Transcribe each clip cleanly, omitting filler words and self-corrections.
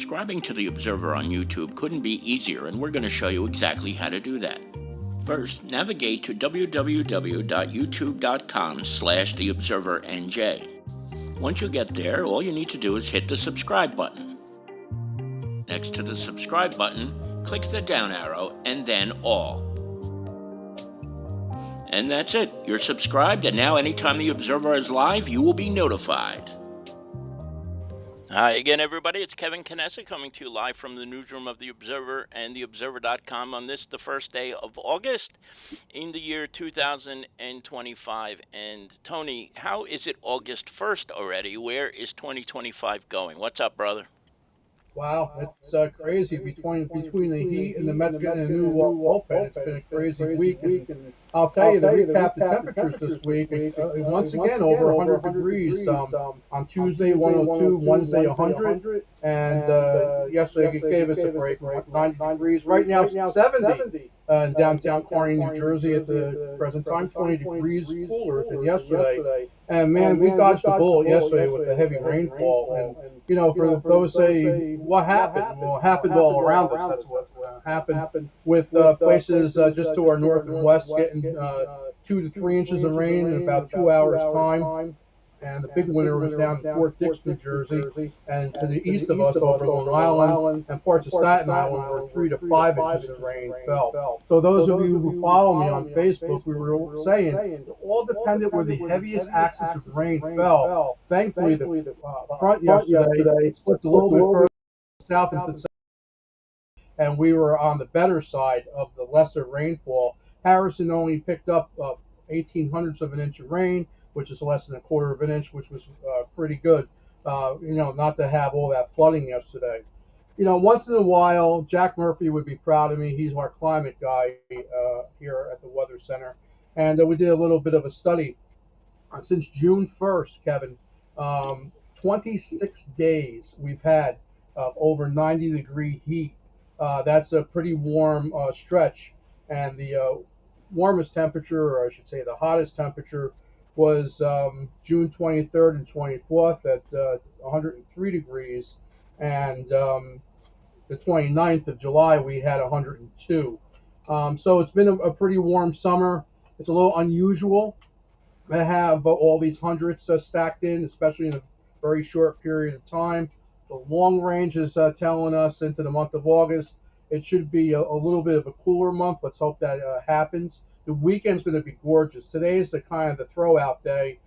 Subscribing to The Observer on YouTube couldn't be easier, and we're going to show you exactly how to do that. First, navigate to www.youtube.com/theobservernj. Once you get there, all you need to do is hit the subscribe button. Next to the subscribe button, click the down arrow and then all. And that's it. You're subscribed, and now anytime The Observer is live, you will be notified. Hi again, everybody. It's Kevin Canessa coming to you live from the newsroom of The Observer and TheObserver.com on this, the first day of August in the year 2025. And Tony, how is it August 1st already? Where is 2025 going? What's up, brother? Wow, it's crazy between the Heat and the Mets getting a new bullpen. It's been a crazy week, and I'll tell you, to recap the temperatures this week, once again over 100 degrees. On Tuesday 102, Wednesday 100, and yesterday it gave us a break, 90 degrees. Right now it's 70 in downtown Kearney, New Jersey at the present time, 20 degrees cooler than yesterday. And man, we dodged the bullet yesterday with the heavy rainfall. And you know, for those say, what happened? Well, it happened all around us. That's what happened with places just to our north and west getting 2 to 3 inches of rain in about 2 hours time. And the big winner was down in Fort Dix, New Jersey, and to the east of us over Long Island and parts of Staten Island where 3 to 5 inches of rain fell. So those of you who follow me on Facebook, we were saying it all depended where the heaviest axis of rain fell. Thankfully, the front yesterday slipped a little bit further south into the and we were on the better side of the lesser rainfall. Harrison only picked up 0.18 of an inch of rain, which is less than a quarter of an inch, which was pretty good. You know, not to have all that flooding yesterday. You know, once in a while, Jack Murphy would be proud of me. He's our climate guy here at the Weather Center. And we did a little bit of a study. Since June 1st, Kevin, 26 days we've had over 90-degree heat. That's a pretty warm stretch. And the warmest temperature, or I should say the hottest temperature, was June 23rd and 24th at 103 degrees. And the 29th of July, we had 102. So it's been a pretty warm summer. It's a little unusual to have all these hundreds stacked in, especially in a very short period of time. The long range is telling us into the month of August it should be a little bit of a cooler month. Let's hope that happens. The weekend's going to be gorgeous. Today is the kind of the throw-out day.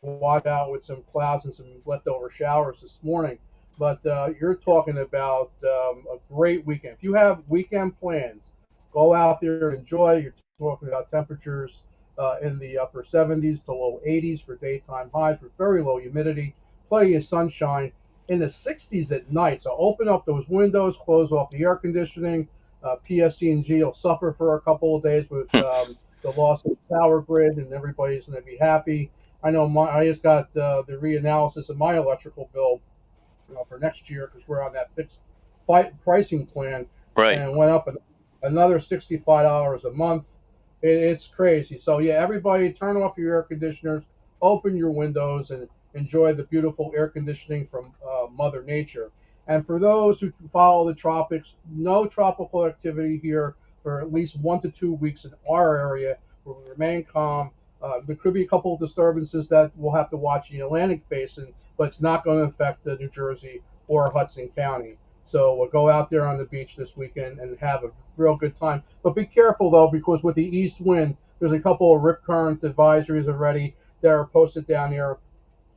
Watch out with some clouds and some leftover showers this morning. But you're talking about a great weekend. If you have weekend plans, go out there and enjoy. You're talking about temperatures in the upper 70s to low 80s for daytime highs with very low humidity, plenty of sunshine. In the 60s at night. So open up those windows, close off the air conditioning. PSC&G will suffer for a couple of days with the loss of the power grid, and everybody's going to be happy. I know I just got the reanalysis of my electrical bill for next year because we're on that fixed pricing plan, Right. and it went up another $65 a month. It's crazy. So yeah, everybody turn off your air conditioners, open your windows, and enjoy the beautiful air conditioning from Mother Nature. And for those who follow the tropics, no tropical activity here for at least 1 to 2 weeks in our area. We'll remain calm. There could be a couple of disturbances that we'll have to watch in the Atlantic Basin, but it's not going to affect New Jersey or Hudson County. So we'll go out there on the beach this weekend and have a real good time. But be careful, though, because with the east wind, there's a couple of rip current advisories already that are posted down here.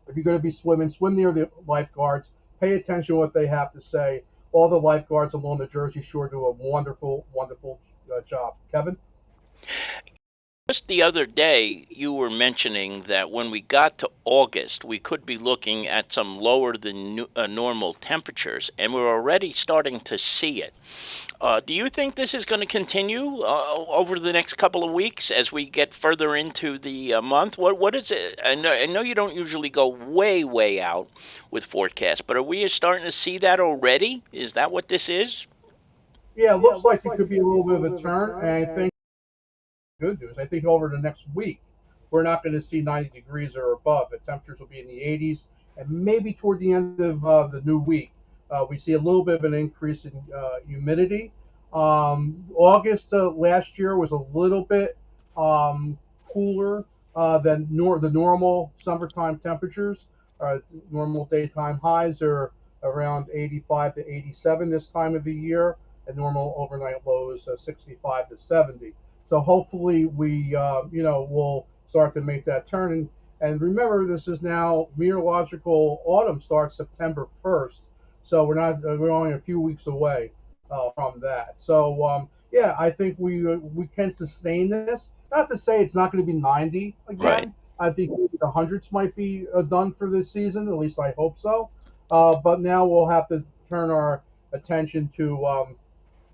If you're going to be swimming, swim near the lifeguards. Pay attention to what they have to say. All the lifeguards along the Jersey Shore do a wonderful, wonderful job. Kevin? Just the other day, you were mentioning that when we got to August, we could be looking at some lower than normal temperatures, and we're already starting to see it. Do you think this is going to continue over the next couple of weeks as we get further into the month? What is it? I know you don't usually go way out with forecasts, but are we starting to see that already? Is that what this is? Yeah, it looks like it could be a little bit of a turn, and I think good news. I think over the next week, we're not going to see 90 degrees or above. The temperatures will be in the 80s, and maybe toward the end of the new week, We see a little bit of an increase in humidity. August last year was a little bit um, cooler than the normal summertime temperatures. Normal daytime highs are around 85 to 87 this time of the year, and normal overnight lows 65 to 70. So hopefully we, will start to make that turn. And remember, this is now meteorological autumn starts September 1st, so we're only a few weeks away from that. So yeah, I think we can sustain this. Not to say it's not going to be 90 Right. again. I think the hundreds might be done for this season. At least I hope so. But now we'll have to turn our attention to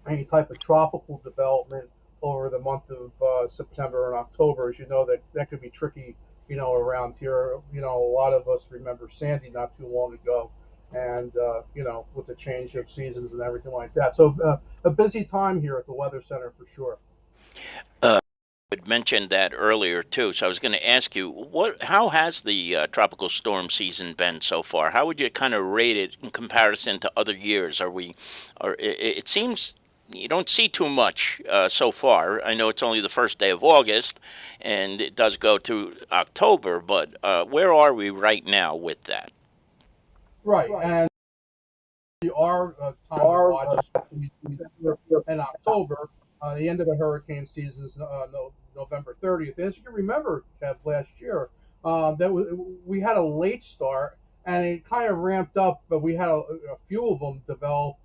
any type of tropical development over the month of September and October. As you know, that could be tricky. Around here, a lot of us remember Sandy not too long ago, and with the change of seasons and everything like that. So a busy time here at the Weather Center for sure. Uh, had mentioned that earlier too, so I was going to ask you, how has the tropical storm season been so far? How would you kind of rate it in comparison to other years? Or it seems you don't see too much so far. I know it's only the first day of August, and it does go to October, but where are we right now with that? Right, and our time to watch is between September and October. The end of the hurricane season is November 30th. As you can remember, Kev, last year, we had a late start and it kind of ramped up, but we had a few of them develop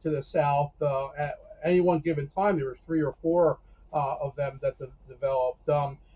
to the south. At any one given time, there was three or four of them that developed.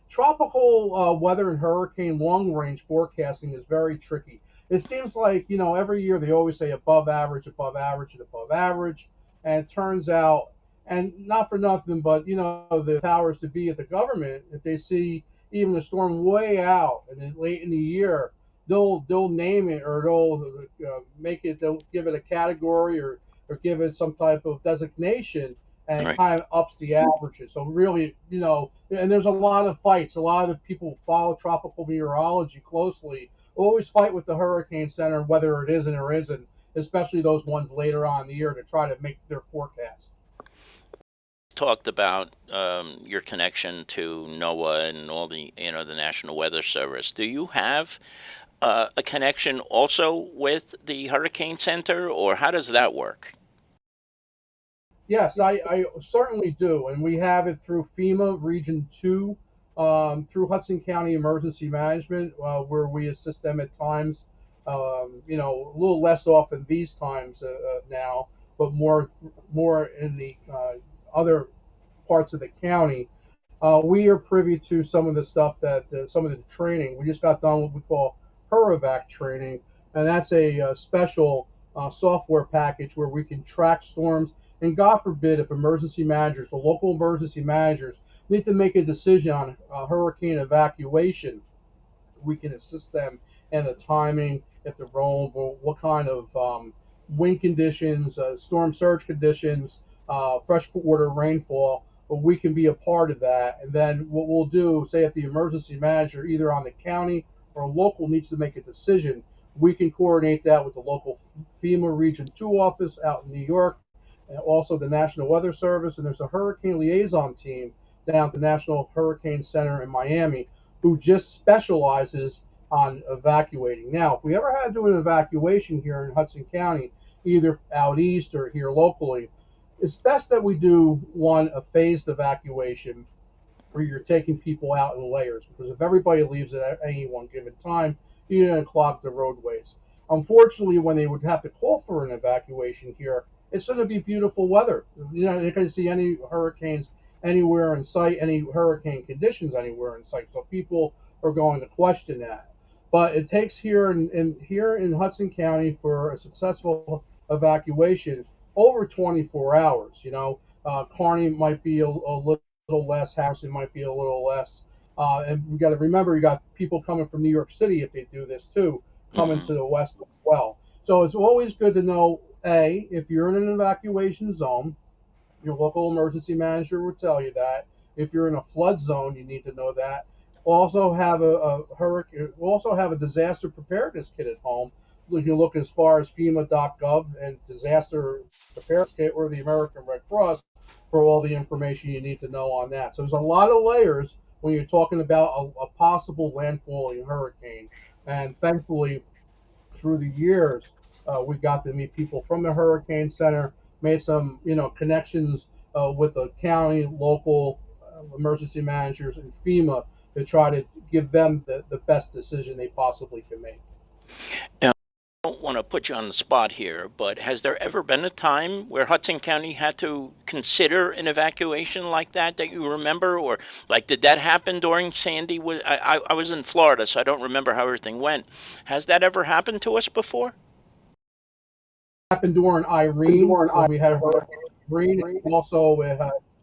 Tropical weather and hurricane long range forecasting is very tricky. It seems like every year they always say above average, above average, and above average, and it turns out, and not for nothing, but the powers to be at the government, if they see even a storm way out and then late in the year, they'll name it, or they'll give it a category, or give it some type of designation, and it Right. kind of ups the averages. So really, and there's a lot of fights. A lot of the people who follow tropical meteorology closely always fight with the Hurricane Center whether it isn't or isn't, especially those ones later on in the year to try to make their forecast. Talked about your connection to NOAA and all the National Weather Service. Do you have a connection also with the Hurricane Center, or how does that work? Yes, I certainly do, and we have it through FEMA Region 2, through Hudson County Emergency Management, where we assist them at times. A little less often these times now, but more in the other parts of the county. We are privy to some of the stuff that some of the training. We just got done what we call HURAVAC training, and that's a special software package where we can track storms. And God forbid, if emergency managers, the local emergency managers, need to make a decision on hurricane evacuation, we can assist them in the timing, if they're vulnerable, what kind of wind conditions, storm surge conditions, freshwater rainfall. But we can be a part of that. And then what we'll do, say if the emergency manager, either on the county or local, needs to make a decision, we can coordinate that with the local FEMA Region 2 office out in New York, and also the National Weather Service. And there's a hurricane liaison team down at the National Hurricane Center in Miami who just specializes on evacuating. Now, if we ever had to do an evacuation here in Hudson County, either out east or here locally, it's best that we do a phased evacuation where you're taking people out in layers, because if everybody leaves at any one given time, you're going to clog the roadways. Unfortunately, when they would have to call for an evacuation here, it's going to be beautiful weather. You're not going to see any hurricanes anywhere in sight, any hurricane conditions anywhere in sight. So people are going to question that. But it takes here in Hudson County for a successful evacuation over 24 hours. Kearney might be a little less. Harrison might be a little less. And we got to remember, you got people coming from New York City if they do this too, coming Hmm. to the west as well. So it's always good to know, A, if you're in an evacuation zone, your local emergency manager will tell you that. If you're in a flood zone, you need to know that. Also have a hurricane. Also have a disaster preparedness kit at home, you can look as far as FEMA.gov and disaster preparedness kit or the American Red Cross for all the information you need to know on that. So there's a lot of layers when you're talking about a possible landfalling hurricane. And thankfully, through the years, we got to meet people from the Hurricane Center, made some connections with the county, local emergency managers, and FEMA to try to give them the best decision they possibly can make. Now, I don't want to put you on the spot here, but has there ever been a time where Hudson County had to consider an evacuation like that you remember? Or, like, did that happen during Sandy? I was in Florida, so I don't remember how everything went. Has that ever happened to us before? Happened during Irene when we had Hurricane Irene, and also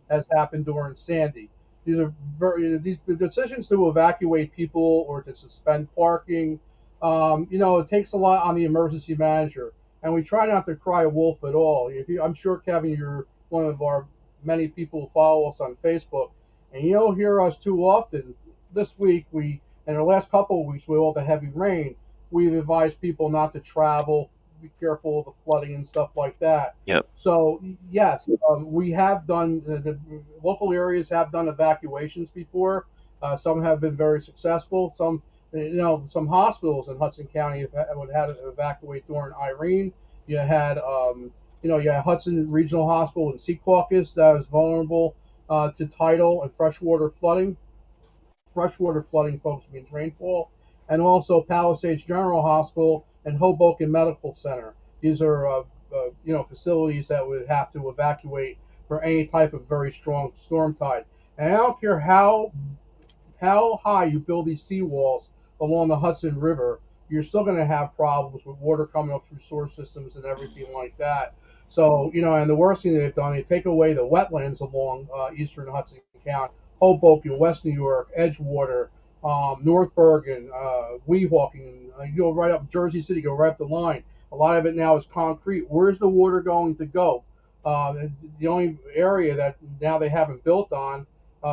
has happened during Sandy. These the decisions to evacuate people or to suspend parking. It takes a lot on the emergency manager, and we try not to cry wolf at all. I'm sure Kevin, you're one of our many people who follow us on Facebook, and you don't hear us too often. This week, in the last couple of weeks, with all the heavy rain, we've advised people not to travel, be careful of the flooding and stuff like that. Yep. So yes, we have done the local areas have done evacuations before. Some have been very successful. Some hospitals in Hudson County would had to evacuate during Irene. You had, you had Hudson Regional Hospital in Secaucus that was vulnerable to tidal and freshwater flooding. Freshwater flooding, folks, means rainfall, and also Palisades General Hospital and Hoboken Medical Center. These are facilities that would have to evacuate for any type of very strong storm tide. And I don't care how high you build these seawalls along the Hudson River, you're still going to have problems with water coming up through sewer systems and everything like that. So, and the worst thing they've done, they take away the wetlands along eastern Hudson County, Hoboken, West New York, Edgewater, North Bergen, Weehawken, you go right up Jersey City, go right up the line. A lot of it now is concrete. Where's the water going to go? The only area that now they haven't built on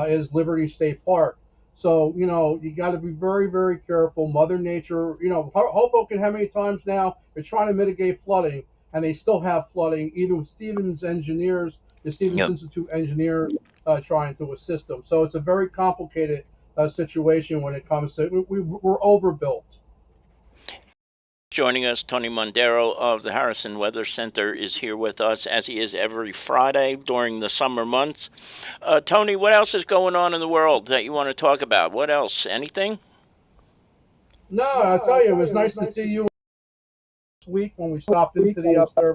is Liberty State Park. So, you got to be very, very careful. Mother Nature, Hoboken, how many times now they're trying to mitigate flooding and they still have flooding, even with Stevens engineers, the Stevens Yep. Institute engineers trying to assist them. So it's a very complicated situation when it comes to, we're overbuilt. Joining us, Tony Mondaro of the Harrison Weather Center is here with us, as he is every Friday during the summer months. Tony, what else is going on in the world that you want to talk about? What else? Anything? No, I tell you, it was nice to see you week when we stopped into the up there.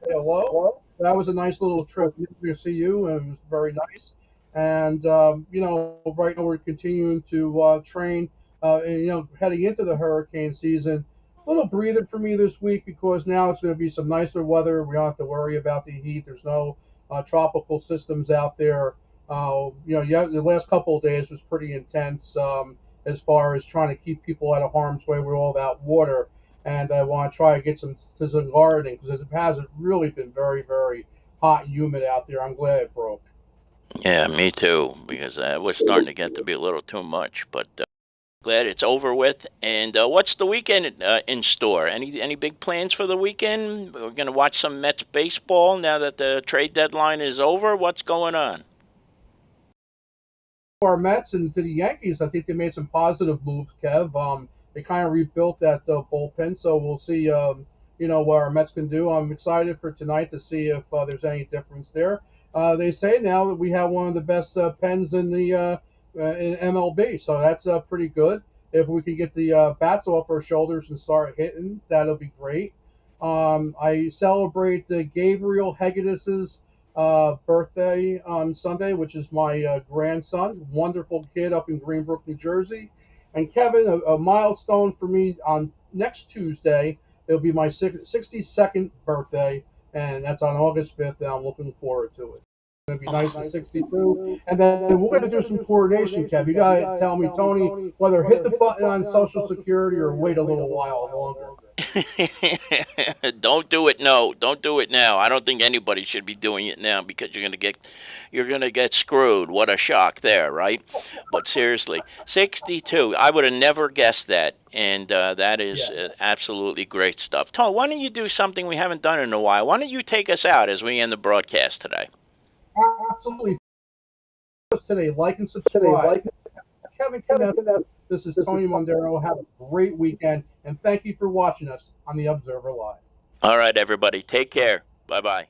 Hello. That was a nice little trip to see you, and it was very nice. And right now we're continuing to train, and heading into the hurricane season. A little breather for me this week because now it's going to be some nicer weather. We don't have to worry about the heat. There's no tropical systems out there. Yeah, the last couple of days was pretty intense as far as trying to keep people out of harm's way with all that water, and I want to try to get some gardening because it hasn't really been very, very hot and humid out there. I'm glad it broke. Yeah, me too, because we're starting to get to be a little too much. But glad it's over with. And what's the weekend in store? Any big plans for the weekend? We're going to watch some Mets baseball now that the trade deadline is over. What's going on? Our Mets and to the Yankees, I think they made some positive moves, Kev. They kind of rebuilt that bullpen, so we'll see, what our Mets can do. I'm excited for tonight to see if there's any difference there. They say now that we have one of the best pens in MLB, so that's pretty good. If we can get the bats off our shoulders and start hitting, that'll be great. I celebrate Gabriel Hegedus's birthday on Sunday, which is my grandson, wonderful kid up in Greenbrook, New Jersey. And Kevin, a milestone for me on next Tuesday. It'll be my 62nd birthday, and that's on August 5th, and I'm looking forward to it. going to be nice at 62. And then we're going to do some coordination, Kev. You got to tell me, Tony, whether hit the button on Social Security or wait a little while longer. Don't do it. No, don't do it now. I don't think anybody should be doing it now because you're gonna get screwed. What a shock there, right? But seriously, 62. I would have never guessed that, and that is Yeah, absolutely great stuff. Tom, why don't you do something we haven't done in a while? Why don't you take us out as we end the broadcast today? absolutely. Today, like and subscribe. Kevin Kenneth, this is Tony Mondaro. Have a great weekend, and thank you for watching us on the Observer Live. All right, everybody, take care. Bye bye.